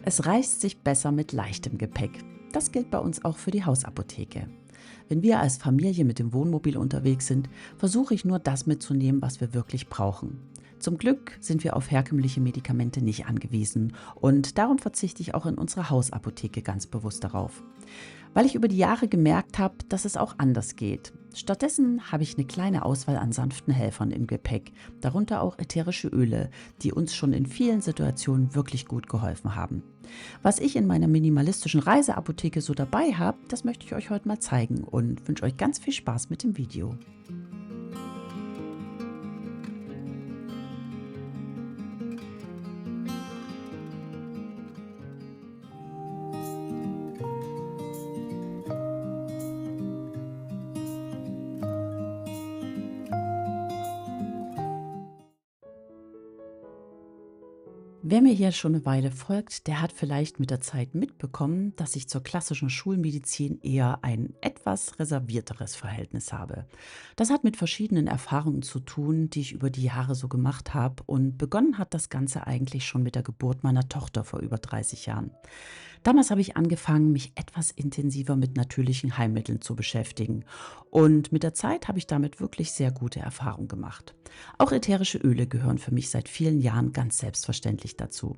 Es reist sich besser mit leichtem Gepäck. Das gilt bei uns auch für die Hausapotheke. Wenn wir als Familie mit dem Wohnmobil unterwegs sind, versuche ich nur das mitzunehmen, was wir wirklich brauchen. Zum Glück sind wir auf herkömmliche Medikamente nicht angewiesen und darum verzichte ich auch in unserer Hausapotheke ganz bewusst darauf. Weil ich über die Jahre gemerkt habe, dass es auch anders geht. Stattdessen habe ich eine kleine Auswahl an sanften Helfern im Gepäck, darunter auch ätherische Öle, die uns schon in vielen Situationen wirklich gut geholfen haben. Was ich in meiner minimalistischen Reiseapotheke so dabei habe, das möchte ich euch heute mal zeigen und wünsche euch ganz viel Spaß mit dem Video. Wer mir hier schon eine Weile folgt, der hat vielleicht mit der Zeit mitbekommen, dass ich zur klassischen Schulmedizin eher ein etwas reservierteres Verhältnis habe. Das hat mit verschiedenen Erfahrungen zu tun, die ich über die Jahre so gemacht habe, und begonnen hat das Ganze eigentlich schon mit der Geburt meiner Tochter vor über 30 Jahren. Damals habe ich angefangen, mich etwas intensiver mit natürlichen Heilmitteln zu beschäftigen, und mit der Zeit habe ich damit wirklich sehr gute Erfahrungen gemacht. Auch ätherische Öle gehören für mich seit vielen Jahren ganz selbstverständlich dazu.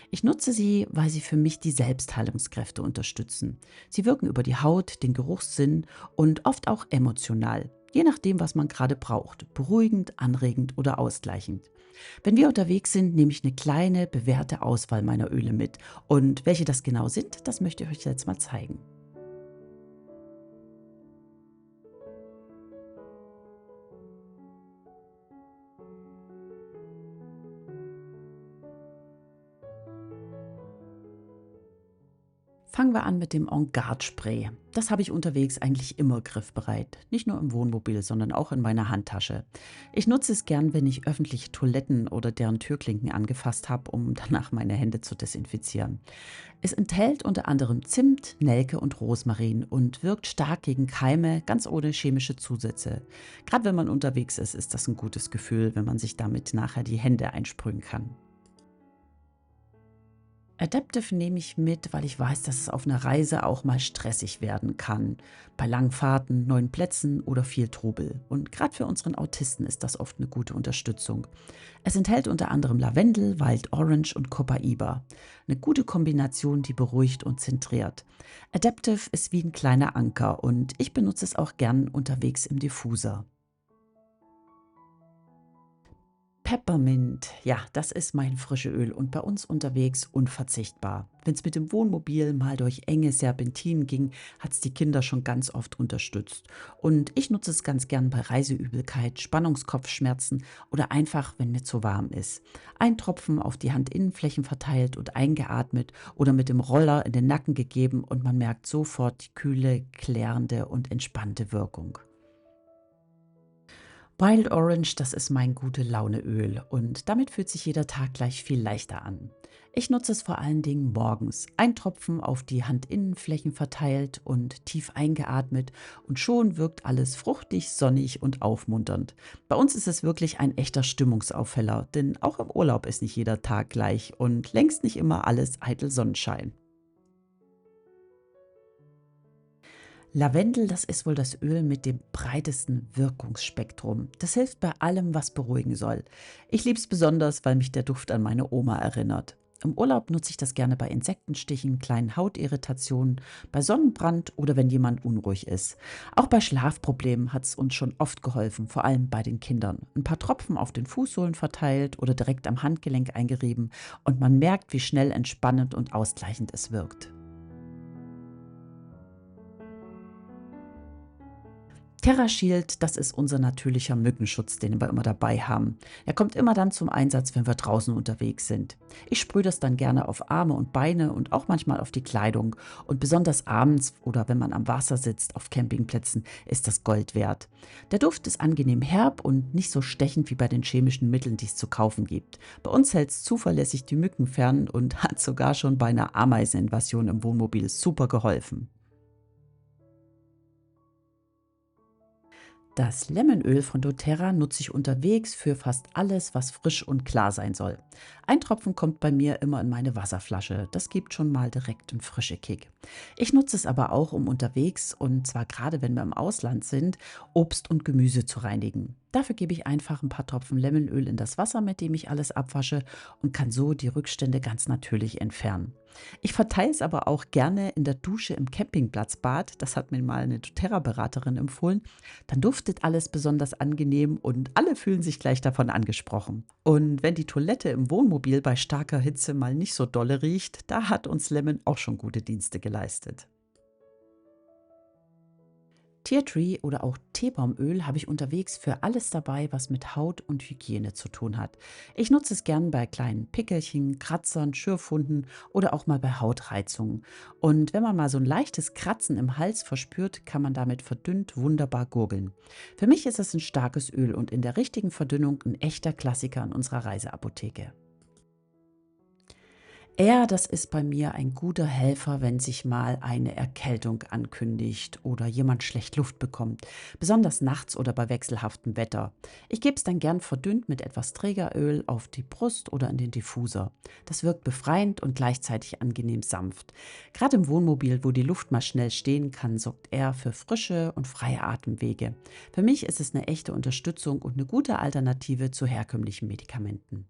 Ich nutze sie, weil sie für mich die Selbstheilungskräfte unterstützen. Sie wirken über die Haut, den Geruchssinn und oft auch emotional. Je nachdem, was man gerade braucht. Beruhigend, anregend oder ausgleichend. Wenn wir unterwegs sind, nehme ich eine kleine, bewährte Auswahl meiner Öle mit. Und welche das genau sind, das möchte ich euch jetzt mal zeigen. Fangen wir an mit dem On Guard Spray. Das habe ich unterwegs eigentlich immer griffbereit. Nicht nur im Wohnmobil, sondern auch in meiner Handtasche. Ich nutze es gern, wenn ich öffentliche Toiletten oder deren Türklinken angefasst habe, um danach meine Hände zu desinfizieren. Es enthält unter anderem Zimt, Nelke und Rosmarin und wirkt stark gegen Keime, ganz ohne chemische Zusätze. Gerade wenn man unterwegs ist, ist das ein gutes Gefühl, wenn man sich damit nachher die Hände einsprühen kann. Adaptive nehme ich mit, weil ich weiß, dass es auf einer Reise auch mal stressig werden kann. Bei langen Fahrten, neuen Plätzen oder viel Trubel. Und gerade für unseren Autisten ist das oft eine gute Unterstützung. Es enthält unter anderem Lavendel, Wild Orange und Copaiba. Eine gute Kombination, die beruhigt und zentriert. Adaptive ist wie ein kleiner Anker und ich benutze es auch gern unterwegs im Diffuser. Peppermint, ja, das ist mein frische Öl und bei uns unterwegs unverzichtbar. Wenn es mit dem Wohnmobil mal durch enge Serpentinen ging, hat es die Kinder schon ganz oft unterstützt. Und ich nutze es ganz gern bei Reiseübelkeit, Spannungskopfschmerzen oder einfach, wenn mir zu warm ist. Ein Tropfen auf die Handinnenflächen verteilt und eingeatmet oder mit dem Roller in den Nacken gegeben, und man merkt sofort die kühle, klärende und entspannte Wirkung. Wild Orange, das ist mein Gute-Laune-Öl und damit fühlt sich jeder Tag gleich viel leichter an. Ich nutze es vor allen Dingen morgens. Ein Tropfen auf die Handinnenflächen verteilt und tief eingeatmet, und schon wirkt alles fruchtig, sonnig und aufmunternd. Bei uns ist es wirklich ein echter Stimmungsaufheller, denn auch im Urlaub ist nicht jeder Tag gleich und längst nicht immer alles eitel Sonnenschein. Lavendel, das ist wohl das Öl mit dem breitesten Wirkungsspektrum. Das hilft bei allem, was beruhigen soll. Ich liebe es besonders, weil mich der Duft an meine Oma erinnert. Im Urlaub nutze ich das gerne bei Insektenstichen, kleinen Hautirritationen, bei Sonnenbrand oder wenn jemand unruhig ist. Auch bei Schlafproblemen hat es uns schon oft geholfen, vor allem bei den Kindern. Ein paar Tropfen auf den Fußsohlen verteilt oder direkt am Handgelenk eingerieben, und man merkt, wie schnell entspannend und ausgleichend es wirkt. TerraShield, das ist unser natürlicher Mückenschutz, den wir immer dabei haben. Er kommt immer dann zum Einsatz, wenn wir draußen unterwegs sind. Ich sprühe das dann gerne auf Arme und Beine und auch manchmal auf die Kleidung. Und besonders abends oder wenn man am Wasser sitzt auf Campingplätzen, ist das Gold wert. Der Duft ist angenehm herb und nicht so stechend wie bei den chemischen Mitteln, die es zu kaufen gibt. Bei uns hält es zuverlässig die Mücken fern und hat sogar schon bei einer Ameiseninvasion im Wohnmobil super geholfen. Das Lemonöl von doTERRA nutze ich unterwegs für fast alles, was frisch und klar sein soll. Ein Tropfen kommt bei mir immer in meine Wasserflasche. Das gibt schon mal direkt einen frischen Kick. Ich nutze es aber auch, um unterwegs, und zwar gerade wenn wir im Ausland sind, Obst und Gemüse zu reinigen. Dafür gebe ich einfach ein paar Tropfen Lemonöl in das Wasser, mit dem ich alles abwasche, und kann so die Rückstände ganz natürlich entfernen. Ich verteile es aber auch gerne in der Dusche im Campingplatzbad. Das hat mir mal eine doTERRA-Beraterin empfohlen. Dann duftet alles besonders angenehm und alle fühlen sich gleich davon angesprochen. Und wenn die Toilette im Wohnmobil bei starker Hitze mal nicht so dolle riecht, da hat uns Lemon auch schon gute Dienste geleistet. Tea Tree oder auch Teebaumöl habe ich unterwegs für alles dabei, was mit Haut und Hygiene zu tun hat. Ich nutze es gern bei kleinen Pickelchen, Kratzern, Schürfwunden oder auch mal bei Hautreizungen. Und wenn man mal so ein leichtes Kratzen im Hals verspürt, kann man damit verdünnt wunderbar gurgeln. Für mich ist es ein starkes Öl und in der richtigen Verdünnung ein echter Klassiker in unserer Reiseapotheke. Das ist bei mir ein guter Helfer, wenn sich mal eine Erkältung ankündigt oder jemand schlecht Luft bekommt, besonders nachts oder bei wechselhaftem Wetter. Ich gebe es dann gern verdünnt mit etwas Trägeröl auf die Brust oder in den Diffuser. Das wirkt befreiend und gleichzeitig angenehm sanft. Gerade im Wohnmobil, wo die Luft mal schnell stehen kann, sorgt er für frische und freie Atemwege. Für mich ist es eine echte Unterstützung und eine gute Alternative zu herkömmlichen Medikamenten.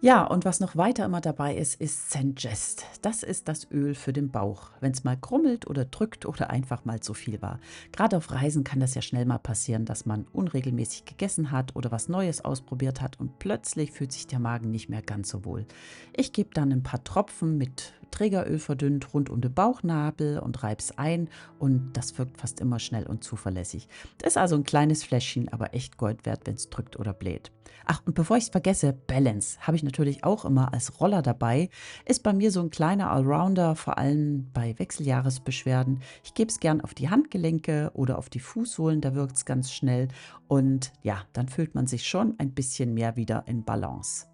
Ja, und was noch weiter immer dabei ist, ist Zengest. Das ist das Öl für den Bauch, wenn es mal krummelt oder drückt oder einfach mal zu viel war. Gerade auf Reisen kann das ja schnell mal passieren, dass man unregelmäßig gegessen hat oder was Neues ausprobiert hat und plötzlich fühlt sich der Magen nicht mehr ganz so wohl. Ich gebe dann ein paar Tropfen mit Trägeröl verdünnt rund um den Bauchnabel und reib's ein, und das wirkt fast immer schnell und zuverlässig. Das ist also ein kleines Fläschchen, aber echt Gold wert, wenn es drückt oder bläht. Ach, und bevor ich es vergesse, Balance habe ich natürlich auch immer als Roller dabei. Ist bei mir so ein kleiner Allrounder, vor allem bei Wechseljahresbeschwerden. Ich gebe es gern auf die Handgelenke oder auf die Fußsohlen, da wirkt es ganz schnell. Und ja, dann fühlt man sich schon ein bisschen mehr wieder in Balance.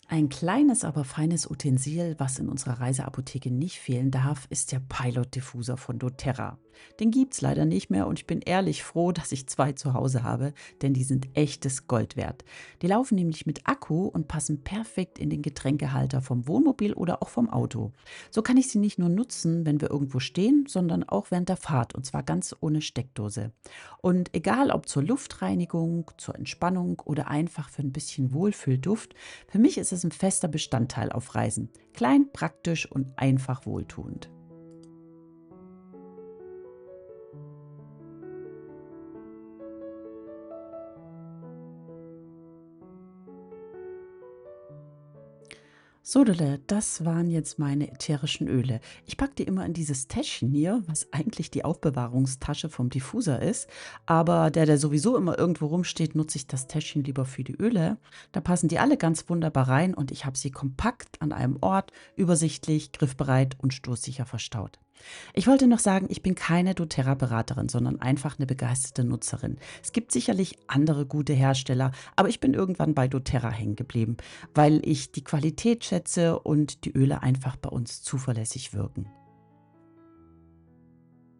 Ein kleines, aber feines Utensil, was in unserer Reiseapotheke nicht fehlen darf, ist der Pilot Diffuser von doTERRA. Den gibt's leider nicht mehr und ich bin ehrlich froh, dass ich zwei zu Hause habe, denn die sind echtes Gold wert. Die laufen nämlich mit Akku und passen perfekt in den Getränkehalter vom Wohnmobil oder auch vom Auto. So kann ich sie nicht nur nutzen, wenn wir irgendwo stehen, sondern auch während der Fahrt, und zwar ganz ohne Steckdose. Und egal ob zur Luftreinigung, zur Entspannung oder einfach für ein bisschen Wohlfühlduft, für mich ist es ein fester Bestandteil auf Reisen. Klein, praktisch und einfach wohltuend. Sodele, das waren jetzt meine ätherischen Öle. Ich packe die immer in dieses Täschchen hier, was eigentlich die Aufbewahrungstasche vom Diffuser ist. Aber der sowieso immer irgendwo rumsteht, nutze ich das Täschchen lieber für die Öle. Da passen die alle ganz wunderbar rein und ich habe sie kompakt an einem Ort, übersichtlich, griffbereit und stoßsicher verstaut. Ich wollte noch sagen, ich bin keine doTERRA-Beraterin, sondern einfach eine begeisterte Nutzerin. Es gibt sicherlich andere gute Hersteller, aber ich bin irgendwann bei doTERRA hängen geblieben, weil ich die Qualität schätze und die Öle einfach bei uns zuverlässig wirken.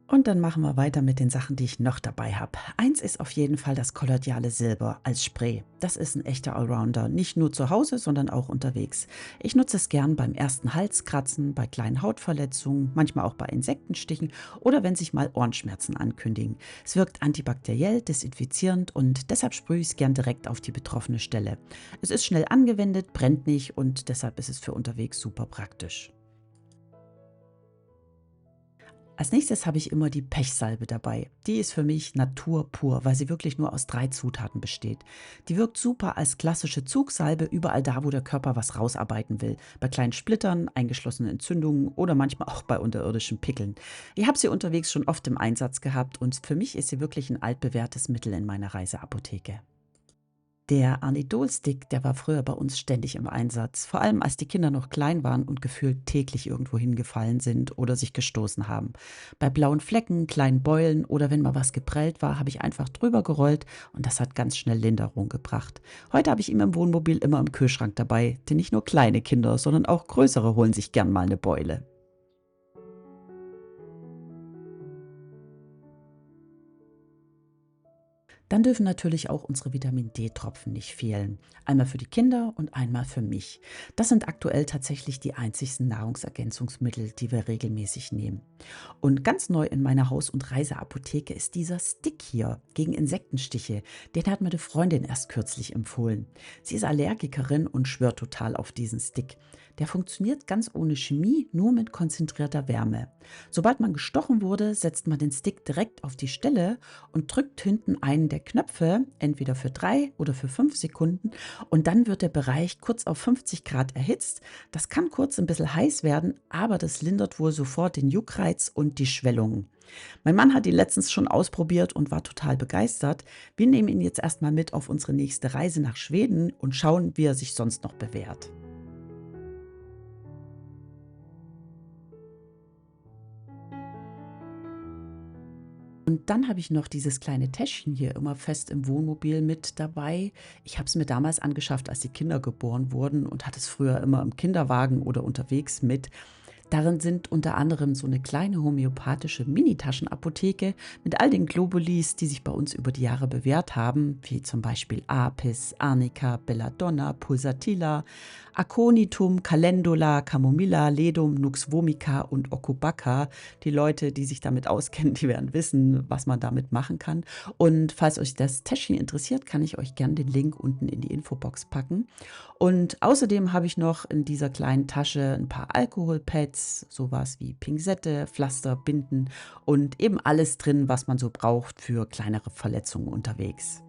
Und dann machen wir weiter mit den Sachen, die ich noch dabei habe. Eins ist auf jeden Fall das kolloidale Silber als Spray. Das ist ein echter Allrounder, nicht nur zu Hause, sondern auch unterwegs. Ich nutze es gern beim ersten Halskratzen, bei kleinen Hautverletzungen, manchmal auch bei Insektenstichen oder wenn sich mal Ohrenschmerzen ankündigen. Es wirkt antibakteriell, desinfizierend und deshalb sprühe ich es gern direkt auf die betroffene Stelle. Es ist schnell angewendet, brennt nicht und deshalb ist es für unterwegs super praktisch. Als nächstes habe ich immer die Pechsalbe dabei. Die ist für mich Natur pur, weil sie wirklich nur aus 3 Zutaten besteht. Die wirkt super als klassische Zugsalbe überall da, wo der Körper was rausarbeiten will. Bei kleinen Splittern, eingeschlossenen Entzündungen oder manchmal auch bei unterirdischen Pickeln. Ich habe sie unterwegs schon oft im Einsatz gehabt und für mich ist sie wirklich ein altbewährtes Mittel in meiner Reiseapotheke. Der Anidol-Stick, der war früher bei uns ständig im Einsatz, vor allem als die Kinder noch klein waren und gefühlt täglich irgendwo hingefallen sind oder sich gestoßen haben. Bei blauen Flecken, kleinen Beulen oder wenn mal was geprellt war, habe ich einfach drüber gerollt und das hat ganz schnell Linderung gebracht. Heute habe ich ihn im Wohnmobil immer im Kühlschrank dabei, denn nicht nur kleine Kinder, sondern auch größere holen sich gern mal eine Beule. Dann dürfen natürlich auch unsere Vitamin-D-Tropfen nicht fehlen. Einmal für die Kinder und einmal für mich. Das sind aktuell tatsächlich die einzigsten Nahrungsergänzungsmittel, die wir regelmäßig nehmen. Und ganz neu in meiner Haus- und Reiseapotheke ist dieser Stick hier gegen Insektenstiche. Den hat mir eine Freundin erst kürzlich empfohlen. Sie ist Allergikerin und schwört total auf diesen Stick. Der funktioniert ganz ohne Chemie, nur mit konzentrierter Wärme. Sobald man gestochen wurde, setzt man den Stick direkt auf die Stelle und drückt hinten einen der Knöpfe, entweder für 3 oder für 5 Sekunden, und dann wird der Bereich kurz auf 50 Grad erhitzt. Das kann kurz ein bisschen heiß werden, aber das lindert wohl sofort den Juckreiz und die Schwellungen. Mein Mann hat ihn letztens schon ausprobiert und war total begeistert. Wir nehmen ihn jetzt erstmal mit auf unsere nächste Reise nach Schweden und schauen, wie er sich sonst noch bewährt. Und dann habe ich noch dieses kleine Täschchen hier immer fest im Wohnmobil mit dabei. Ich habe es mir damals angeschafft, als die Kinder geboren wurden, und hatte es früher immer im Kinderwagen oder unterwegs mit. Darin sind unter anderem so eine kleine homöopathische Mini-Taschenapotheke mit all den Globulis, die sich bei uns über die Jahre bewährt haben, wie zum Beispiel Apis, Arnica, Belladonna, Pulsatilla, Aconitum, Calendula, Camomilla, Ledum, Nux vomica und Okubaka. Die Leute, die sich damit auskennen, die werden wissen, was man damit machen kann. Und falls euch das Täschchen interessiert, kann ich euch gerne den Link unten in die Infobox packen. Und außerdem habe ich noch in dieser kleinen Tasche ein paar Alkoholpads, sowas wie Pinzette, Pflaster, Binden und eben alles drin, was man so braucht für kleinere Verletzungen unterwegs.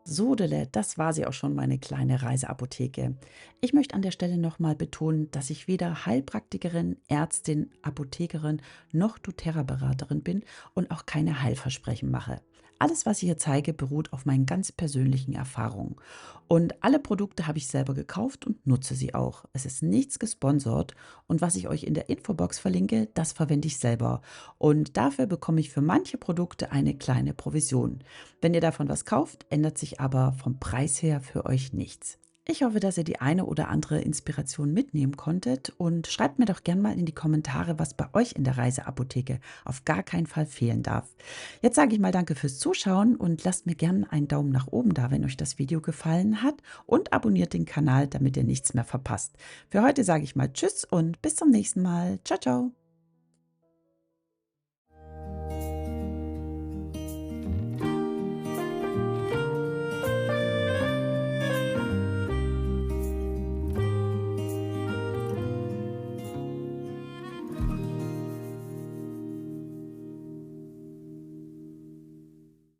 Sodele, das war sie auch schon, meine kleine Reiseapotheke. Ich möchte an der Stelle nochmal betonen, dass ich weder Heilpraktikerin, Ärztin, Apothekerin noch doTERRA-Beraterin bin und auch keine Heilversprechen mache. Alles, was ich hier zeige, beruht auf meinen ganz persönlichen Erfahrungen. Und alle Produkte habe ich selber gekauft und nutze sie auch. Es ist nichts gesponsert, und was ich euch in der Infobox verlinke, das verwende ich selber. Und dafür bekomme ich für manche Produkte eine kleine Provision. Wenn ihr davon was kauft, ändert sich aber vom Preis her für euch nichts. Ich hoffe, dass ihr die eine oder andere Inspiration mitnehmen konntet, und schreibt mir doch gern mal in die Kommentare, was bei euch in der Reiseapotheke auf gar keinen Fall fehlen darf. Jetzt sage ich mal danke fürs Zuschauen und lasst mir gern einen Daumen nach oben da, wenn euch das Video gefallen hat, und abonniert den Kanal, damit ihr nichts mehr verpasst. Für heute sage ich mal Tschüss und bis zum nächsten Mal. Ciao, ciao.